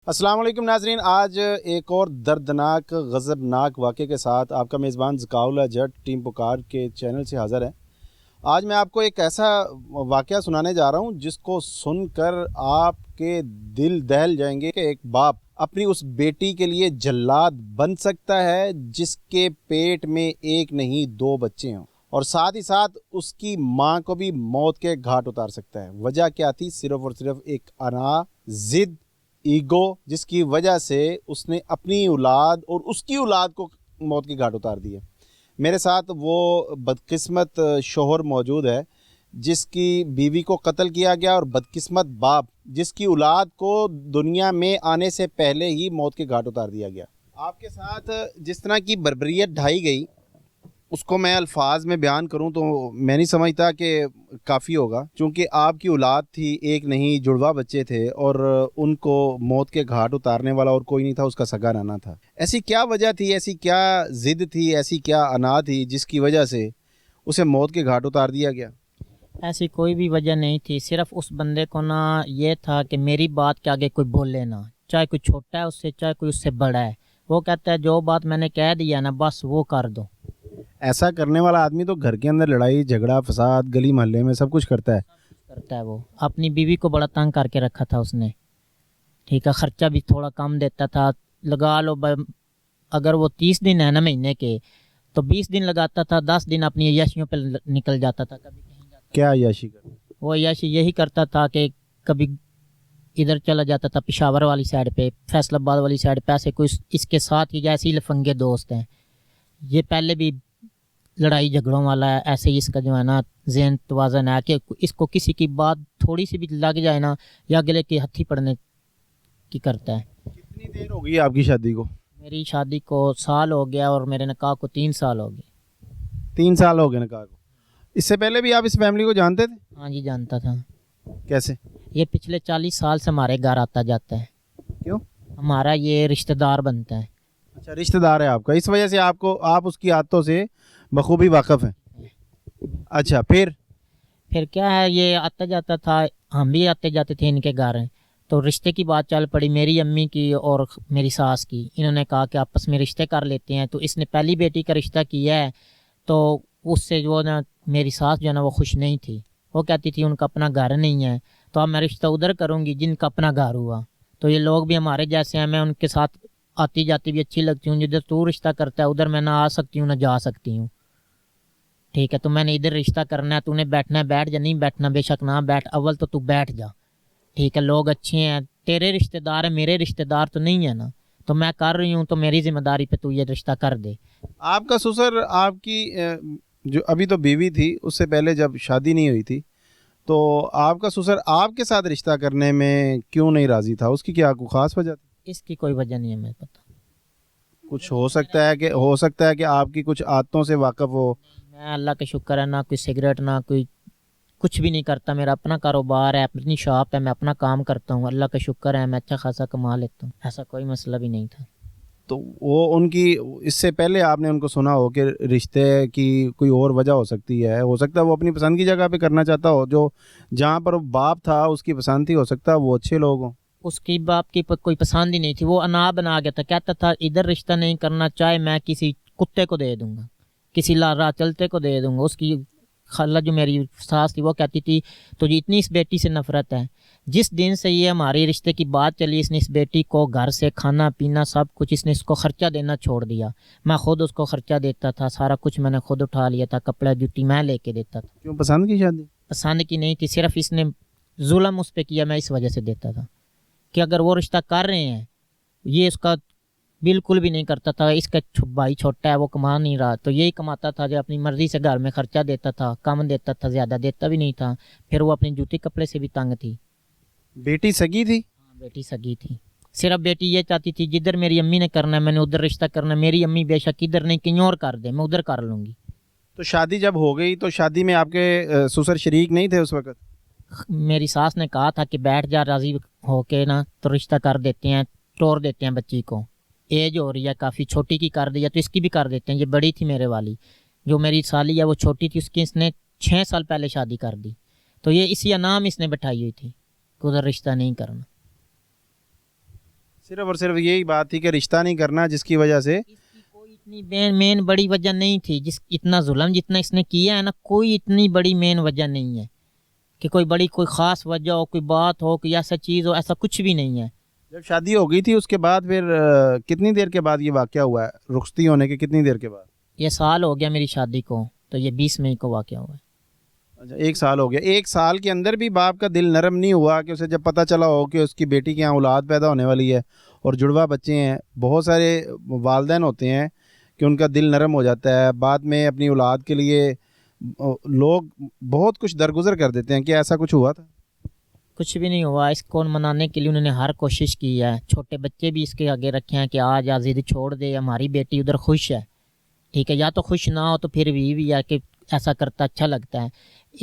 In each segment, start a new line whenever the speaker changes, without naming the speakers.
السلام علیکم ناظرین، آج ایک اور دردناک غضبناک واقعے کے ساتھ آپ کا میزبان ذکاءاللہ جٹ ٹیم پکار کے چینل سے حاضر ہے۔ آج میں آپ کو ایک ایسا واقعہ سنانے جا رہا ہوں جس کو سن کر آپ کے دل دہل جائیں گے کہ ایک باپ اپنی اس بیٹی کے لیے جلاد بن سکتا ہے جس کے پیٹ میں ایک نہیں دو بچے ہوں، اور ساتھ ہی ساتھ اس کی ماں کو بھی موت کے گھاٹ اتار سکتا ہے۔ وجہ کیا تھی؟ صرف اور صرف ایک انا، ضد، ایگو، جس کی وجہ سے اس نے اپنی اولاد اور اس کی اولاد کو موت کے گھاٹ اتار دیے۔ میرے ساتھ وہ بدقسمت شوہر موجود ہے جس کی بیوی کو قتل کیا گیا، اور بدقسمت باپ جس کی اولاد کو دنیا میں آنے سے پہلے ہی موت کے گھاٹ اتار دیا گیا۔ آپ کے ساتھ جس طرح کی بربریت ڈھائی گئی اس کو میں الفاظ میں بیان کروں تو میں نہیں سمجھتا کہ کافی ہوگا، چونکہ آپ کی اولاد تھی، ایک نہیں جڑواں بچے تھے، اور ان کو موت کے گھاٹ اتارنے والا اور کوئی نہیں تھا، اس کا سگا نانا تھا۔ ایسی کیا وجہ تھی، ایسی کیا ضد تھی، ایسی کیا انا تھی جس کی وجہ سے اسے موت کے گھاٹ اتار دیا گیا؟
ایسی کوئی بھی وجہ نہیں تھی، صرف اس بندے کو نا یہ تھا کہ میری بات کے آگے کوئی بولے نا، چاہے کوئی چھوٹا ہے اس سے، چاہے کوئی اس سے بڑا ہے۔ وہ کہتا ہے جو بات میں نے کہہ دیا نا بس وہ کر دو۔
ایسا کرنے والا آدمی تو گھر کے اندر لڑائی جھگڑا فساد گلی محلے میں سب کچھ کرتا ہے۔
کرتا ہے وہ اپنی بیوی کو بڑا تنگ کر کے رکھا تھا اس نے، ٹھیک ہے، خرچہ بھی تھوڑا کم دیتا تھا، لگا لو اگر وہ 30 دن ہے نا مہینے کے تو 20 دن لگاتا تھا، 10 دن اپنی عیاشیوں پہ نکل جاتا تھا۔ کبھی کہیں جاتا
کیا عیاشی کر؟
وہ عیاشی یہی کرتا تھا کہ کبھی ادھر چلا جاتا تھا پشاور والی سائڈ پہ، فیصل آباد والی سائڈ پہ، ایسے کوئی اس کے ساتھ ہی جیسے ہی لفنگے دوست ہیں، یہ پہلے بھی لڑائی جھگڑوں والا ہے، ایسے ہی اس کا جو ہے نا ذہن توازن ہے کہ اس کو کسی کی بات تھوڑی سی بھی لگ جائے نا یا گلے کے ہتھی پڑنے کی کرتا ہے۔
کتنی دیر ہو گئی آپ کی شادی کو؟
میری شادی کو سال ہو گیا اور میرے نکاح کو 3 سال ہو گئے۔
3 سال ہو گئے نکاح کو۔ اس سے پہلے بھی آپ اس فیملی کو جانتے تھے؟
ہاں جی جانتا تھا۔
کیسے؟
یہ پچھلے 40 سال سے ہمارے گھر آتا جاتا ہے۔
کیوں؟
ہمارا یہ رشتہ دار بنتا ہے۔
اچھا، رشتہ دار ہے آپ کا، اس وجہ سے آپ اس کی عادتوں سے بخوبی واقف ہیں۔ اچھا، پھر
کیا ہے، یہ آتا جاتا تھا، ہم بھی آتے جاتے تھے ان کے گھر، تو رشتے کی بات چل پڑی میری امی کی اور میری ساس کی۔ انہوں نے کہا کہ آپس میں رشتے کر لیتے ہیں، تو اس نے پہلی بیٹی کا رشتہ کیا ہے، تو اس سے جو نا میری ساس جو ہے نا وہ خوش نہیں تھی، وہ کہتی تھی ان کا اپنا گھر نہیں ہے، تو اب میں رشتہ ادھر کروں گی جن کا اپنا گھر ہوا۔ تو یہ لوگ بھی ہمارے جیسے ہیں، میں ان کے ساتھ آتی جاتی بھی اچھی لگتی ہوں، جدھر تو رشتہ کرتا ہے ادھر میں نہ آ سکتی ہوں نہ جا سکتی ہوں، ٹھیک ہے، تو میں نے ادھر رشتہ کرنا ہے، تو نے بیٹھنا ہے بیٹھ جا، نہیں بیٹھنا بے شک نہ بیٹھ، اول تو بیٹھ جا، ٹھیک ہے، لوگ اچھے ہیں، تیرے رشتہ دار ہیں، میرے رشتہ دار تو نہیں ہے نا، تو میں کر رہی ہوں تو میری ذمہ داری پہ تو یہ رشتہ کر دے۔
آپ کا سسر آپ کی جو ابھی تو بیوی تھی، اس سے پہلے جب شادی نہیں ہوئی تھی، تو آپ کا سسر آپ کے ساتھ رشتہ کرنے میں کیوں نہیں راضی تھا؟ اس کی کیا کوئی خاص وجہ تھی؟
اس کی کوئی وجہ نہیں ہے مجھے پتہ۔
کچھ ہو سکتا ہے کہ آپ کی کچھ عادتوں سے واقف ہو۔
میں اللہ کا شکر ہے، نہ کوئی سگریٹ نہ کوئی کچھ بھی نہیں کرتا، میرا اپنا کاروبار ہے، اپنی شاپ ہے، میں اپنا کام کرتا ہوں، اللہ کا شکر ہے، میں اچھا خاصا کما لیتا ہوں، ایسا کوئی مسئلہ بھی نہیں تھا۔
تو وہ ان کی اس سے پہلے آپ نے ان کو سنا ہو کہ رشتے کی کوئی اور وجہ ہو سکتی ہے وہ اپنی پسند کی جگہ پہ کرنا چاہتا ہو، جو جہاں پر باپ تھا اس کی پسند تھی، ہو سکتا ہے وہ اچھے لوگ ہوں۔
اس کی باپ کی کوئی پسند ہی نہیں تھی، وہ انا بنا گیا تھا، کہتا تھا ادھر رشتہ نہیں کرنا، چاہے میں کسی کتے کو دے دوں گا، کسی راہ چلتے کو دے دوں گا۔ اس کی خالہ جو میری ساس تھی وہ کہتی تھی تجھے اتنی اس بیٹی سے نفرت ہے، جس دن سے یہ ہماری رشتے کی بات چلی اس نے اس بیٹی کو گھر سے کھانا پینا سب کچھ اس نے اس کو خرچہ دینا چھوڑ دیا۔ میں خود اس کو خرچہ دیتا تھا، سارا کچھ میں نے خود اٹھا لیا تھا، کپڑا جوتی میں لے کے دیتا تھا۔
کیوں؟ پسند کی شادی؟
پسند کی نہیں تھی، صرف اس نے ظلم اس پہ کیا، میں اس وجہ سے دیتا تھا کہ اگر وہ رشتہ کر رہے ہیں، یہ اس کا بالکل بھی نہیں کرتا تھا، اس کا بھائی چھوٹا ہے وہ کما نہیں رہا، تو یہی کماتا تھا جو اپنی مرضی سے گھر میں خرچہ دیتا تھا، کم دیتا تھا، زیادہ دیتا بھی نہیں تھا، پھر وہ اپنی جوتی کپڑے سے بھی تنگ تھی۔
بیٹی سگی تھی؟
ہاں بیٹی سگی تھی، صرف بیٹی یہ چاہتی تھی جدھر میری امی نے کرنا ہے میں نے ادھر رشتہ کرنا ہے، میری امی بے شک ادھر نہیں کہیں اور کر دے میں ادھر کر لوں گی۔
تو شادی جب ہو گئی تو شادی میں آپ کے سسر شریک نہیں تھے اس وقت؟
میری ساس نے کہا تھا کہ بیٹھ جا راضی ہو کے نا تو رشتہ کر دیتے ہیں، توڑ دیتے ہیں بچی کو، ایج ہو رہی ہے کافی، چھوٹی کی کر دی ہے تو اس کی بھی کر دیتے ہیں، یہ بڑی تھی میرے والی، جو میری سالی ہے وہ چھوٹی تھی، اس کی اس نے 6 سال پہلے شادی کر دی، تو یہ اسی انعام اس نے بٹھائی ہوئی تھی کہ ادھر رشتہ نہیں کرنا۔
صرف اور صرف یہی بات تھی کہ رشتہ نہیں کرنا، جس کی وجہ سے
اس کی کوئی اتنی مین بڑی وجہ نہیں تھی، جس اتنا ظلم جتنا اس نے کیا ہے نا، کوئی اتنی بڑی مین وجہ نہیں ہے کہ کوئی بڑی کوئی خاص وجہ ہو، کوئی بات ہو، کوئی ایسا چیز ہو، ایسا کچھ بھی نہیں ہے۔
جب شادی ہو گئی تھی اس کے بعد پھر کتنی دیر کے بعد یہ واقعہ ہوا ہے؟ رخصتی ہونے کے کتنی دیر کے بعد؟
یہ سال ہو گیا میری شادی کو، تو یہ 20 مئی کو واقعہ ہوا ہے۔
اچھا 1 سال ہو گیا۔ 1 سال کے اندر بھی باپ کا دل نرم نہیں ہوا کہ اسے جب پتہ چلا ہو کہ اس کی بیٹی کے یہاں اولاد پیدا ہونے والی ہے اور جڑواں بچے ہیں؟ بہت سارے والدین ہوتے ہیں کہ ان کا دل نرم ہو جاتا ہے، بعد میں اپنی اولاد کے لیے لوگ بہت کچھ درگزر کر دیتے ہیں۔ کہ ایسا کچھ ہوا تھا؟
کچھ بھی نہیں ہوا، اس کو منانے کے لیے انہوں نے ہر کوشش کی ہے، چھوٹے بچے بھی اس کے آگے رکھے ہیں کہ آج ضد چھوڑ دے، ہماری بیٹی ادھر خوش ہے، ٹھیک ہے، یا تو خوش نہ ہو تو پھر بھی ہے کہ ایسا کرتا اچھا لگتا ہے۔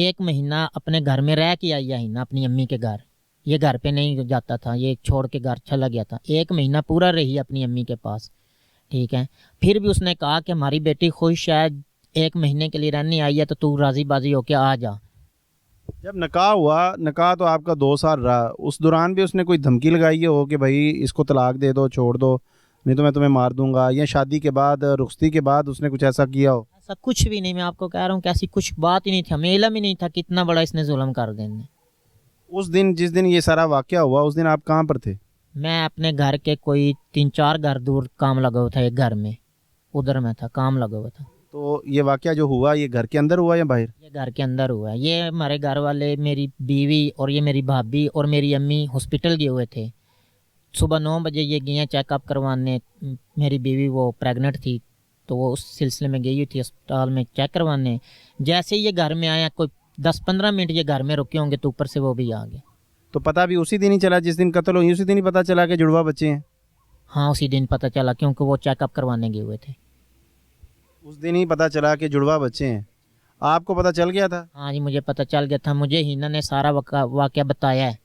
1 مہینہ اپنے گھر میں رہ کے آئی ہے ہنا اپنی امی کے گھر، یہ گھر پہ نہیں جاتا تھا، یہ چھوڑ کے گھر چلا گیا تھا، 1 مہینہ پورا رہی اپنی امی کے پاس، ٹھیک ہے۔ پھر بھی اس نے کہا کہ ہماری بیٹی خوش ہے، 1 مہینے کے لیے رہنے آئی ہے تو راضی بازی ہو کے آ جا۔
جب نکاح ہوا، نکاح تو آپ کا 2 سال رہا، اس دوران بھی اس نے کوئی دھمکی لگائی ہو کہ بھائی اس کو طلاق دے دو، چھوڑ دو، نہیں تو میں تمہیں مار دوں گا؟ یا شادی کے بعد، رخصتی کے بعد اس نے کچھ ایسا کیا ہو؟
ایسا کچھ بھی نہیں، میں آپ کو کہہ رہا ہوں کہ ایسی کچھ بات ہی نہیں تھی، ہمیں علم ہی نہیں تھا کتنا بڑا اس نے ظلم کر دینا۔
اس دن جس دن یہ سارا واقعہ ہوا اس دن آپ کہاں پر تھے؟
میں اپنے گھر کے کوئی 3-4 گھر دور کام لگا ہوا تھا، ایک گھر میں ادھر میں تھا، کام لگا ہوا تھا۔
تو یہ واقعہ جو ہوا یہ گھر کے اندر ہوا یا باہر؟
یہ گھر کے اندر ہوا ہے، یہ ہمارے گھر والے، میری بیوی اور یہ میری بھابھی اور میری امی ہاسپٹل گئے ہوئے تھے، صبح 9 بجے یہ گئی ہیں چیک اپ کروانے، میری بیوی وہ پریگننٹ تھی تو وہ اس سلسلے میں گئی ہوئی تھی اسپتال میں چیک کروانے۔ جیسے ہی یہ گھر میں آیا، کوئی 10-15 منٹ یہ گھر میں رکے ہوں گے تو اوپر سے وہ بھی آ گئے۔
تو پتہ بھی اسی دن ہی چلا جس دن قتل ہوئی، اسی دن ہی پتہ چلا کہ جڑواں بچے ہیں؟
ہاں اسی دن پتہ چلا، کیونکہ وہ چیک اپ کروانے گئے ہوئے تھے۔
اس دن ہی پتہ چلا کہ جڑواں بچے ہیں۔ آپ کو پتہ چل گیا تھا؟
ہاں جی مجھے پتہ چل گیا تھا، مجھے ہینا نے سارا واقعہ بتایا ہے۔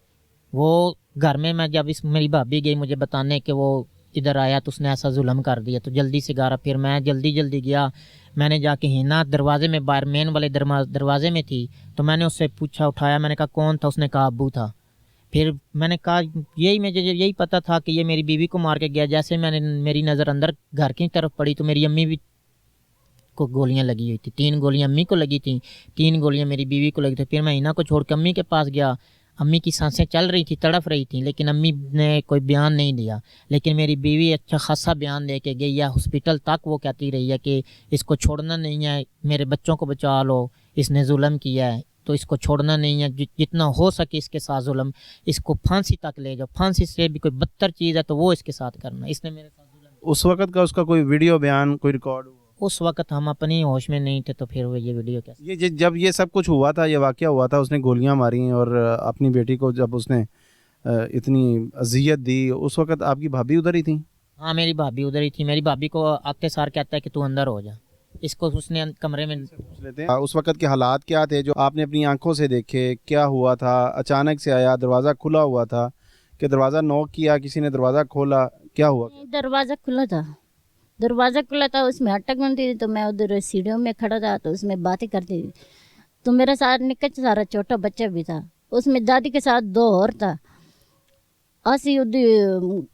وہ گھر میں جب میری بھابھی گئی مجھے بتانے کہ وہ ادھر آیا تو اس نے ایسا ظلم کر دیا، تو جلدی سے گارا، پھر میں جلدی گیا، میں نے جا کے ہینا دروازے میں باہر مین والے دروازے میں تھی، تو میں نے اس سے پوچھا، اٹھایا، میں نے کہا کون تھا؟ اس نے کہا ابو تھا۔ پھر میں نے کہا یہی پتہ تھا کہ یہ میری بیوی کو مار کے گیا۔ جیسے میری نظر اندر گھر کی طرف پڑی تو میری امی بھی کو گولیاں لگی ہوئی تھی، 3 گولیاں امی کو لگی تھیں، 3 گولیاں میری بیوی کو لگی تھی۔ پھر میں ہینا کو چھوڑ کے امی کے پاس گیا، امی کی سانسیں چل رہی تھی، تڑپ رہی تھیں، لیکن امی نے کوئی بیان نہیں دیا، لیکن میری بیوی اچھا خاصا بیان دے کے گئی ہے ہاسپٹل تک۔ وہ کہتی رہی ہے کہ اس کو چھوڑنا نہیں ہے، میرے بچوں کو بچا لو، اس نے ظلم کیا ہے تو اس کو چھوڑنا نہیں ہے، جتنا ہو سکے اس کے ساتھ ظلم، اس کو پھانسی تک لے جاؤ، پھانسی سے بھی کوئی بدتر چیز ہے تو وہ اس کے ساتھ کرنا، اس نے میرے ساتھ ظلم۔
اس وقت کا اس کا کوئی ویڈیو بیان، کوئی ریکارڈ ہوا؟
اس وقت ہم اپنی ہوش میں نہیں تھے تو پھر وہ یہ ویڈیو کیسے؟
یہ جب یہ سب کچھ ہوا تھا، یہ واقعہ ہوا تھا، اس نے گولیاں ماری اور اپنی بیٹی کو جب اس نے اتنی اذیت دی، اس وقت آپ کی بھابھی ادھر ہی تھیں؟
ہاں میری بھابھی ادھر ہی تھی، میری بھابھی کو آتے سار کہتا ہے کہ تو اندر ہو جا، اس کو اس نے کمرے میں۔
پوچھ لیتے ہیں اس وقت کے حالات کیا تھے جو آپ نے اپنی آنکھوں سے دیکھے؟ کیا ہوا تھا؟ اچانک سے آیا، دروازہ کھلا ہوا تھا کہ دروازہ نوک کیا، کسی نے دروازہ کھولا، کیا ہوا؟
دروازہ کھلا تھا، اس میں اٹک بنتی تھی، تو میں ادھر سیڑھیوں میں کھڑا تھا تو اس میں باتیں کرتی تھی، تو میرا ساتھ نکچ سارا چھوٹا بچہ بھی تھا، اس میں دادی کے ساتھ 2 اور تھا، ایسے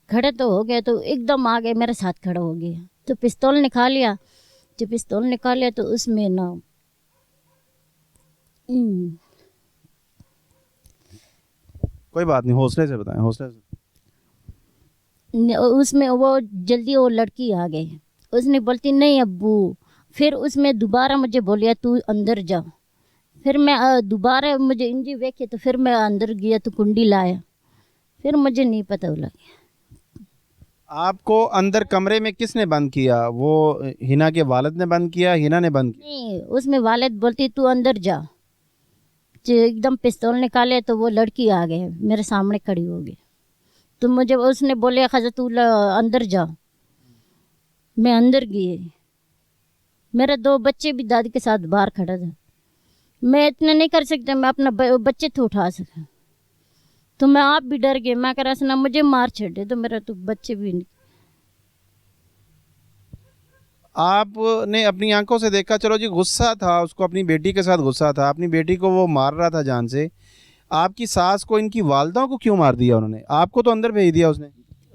کھڑے تو ہو گئے تو ایک دم آ گئے میرے ساتھ کھڑا ہو گیا، تو پستول نکالیا، جب پستول نکالیا تو اس میں نا
کوئی بات نہیں، حوصلے سے بتائیں، حوصلے سے۔
اس میں وہ جلدی وہ لڑکی آ گئی، اس نے بولتی نہیں ابو، پھر اس میں دوبارہ مجھے بولیا تو اندر جا، پھر میں دوبارہ مجھے انجی ویکھے تو پھر میں اندر گیا تو کنڈی لایا، پھر مجھے نہیں پتہ لگا۔
آپ کو اندر کمرے میں کس نے بند کیا؟ وہ ہینا کے والد نے بند کیا، ہینا نے بند کیا؟
نہیں، اس میں والد بولتی تو اندر جا، ایک دم پستول نکالے تو وہ لڑکی آ گئے میرے سامنے کھڑی ہو گئی، تو مجھے اس نے بولے خزہ تو اندر جا، میں اندر گئی، میرے 2 بچے بھی دادی کے ساتھ باہر کھڑا تھا، میں اتنا نہیں کر سکتا، میں اپنا بچے تو اٹھا سکا، تو میں آپ بھی ڈر گئے، میں کہہ رہا سنا مجھے مار چھڑے، تو میرا تو بچے بھی نہیں۔
آپ نے اپنی آنکھوں سے دیکھا، چلو جی غصہ تھا اس کو، اپنی بیٹی کے ساتھ غصہ تھا، اپنی بیٹی کو وہ مار رہا تھا جان سے، آپ کی ساس کو، ان کی والدہ کو کیوں مار دیا انہوں نے؟ آپ کو تو اندر بھیج دیا اس نے۔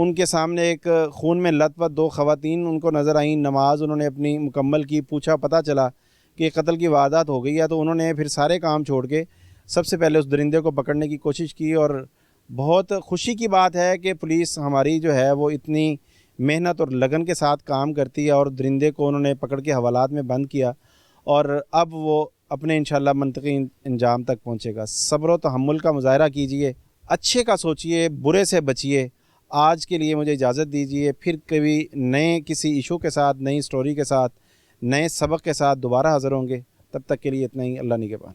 ان کے سامنے ایک خون میں لت پت 2 خواتین ان کو نظر آئیں، نماز انہوں نے اپنی مکمل کی، پوچھا پتہ چلا کہ قتل کی واردات ہو گئی ہے، تو انہوں نے پھر سارے کام چھوڑ کے سب سے پہلے اس درندے کو پکڑنے کی کوشش کی. اور بہت خوشی کی بات ہے کہ پولیس ہماری جو ہے وہ اتنی محنت اور لگن کے ساتھ کام کرتی ہے، اور درندے کو انہوں نے پکڑ کے حوالات میں بند کیا، اور اب وہ اپنے انشاءاللہ منطقی انجام تک پہنچے گا. صبر و تحمل کا مظاہرہ کیجئے، اچھے کا سوچئے، برے سے بچئے. آج کے لیے مجھے اجازت دیجئے، پھر کبھی نئے کسی ایشو کے ساتھ، نئی سٹوری کے ساتھ، نئے سبق کے ساتھ دوبارہ حاضر ہوں گے. تب تک کے لیے اتنا ہی. اللہ نگہبان.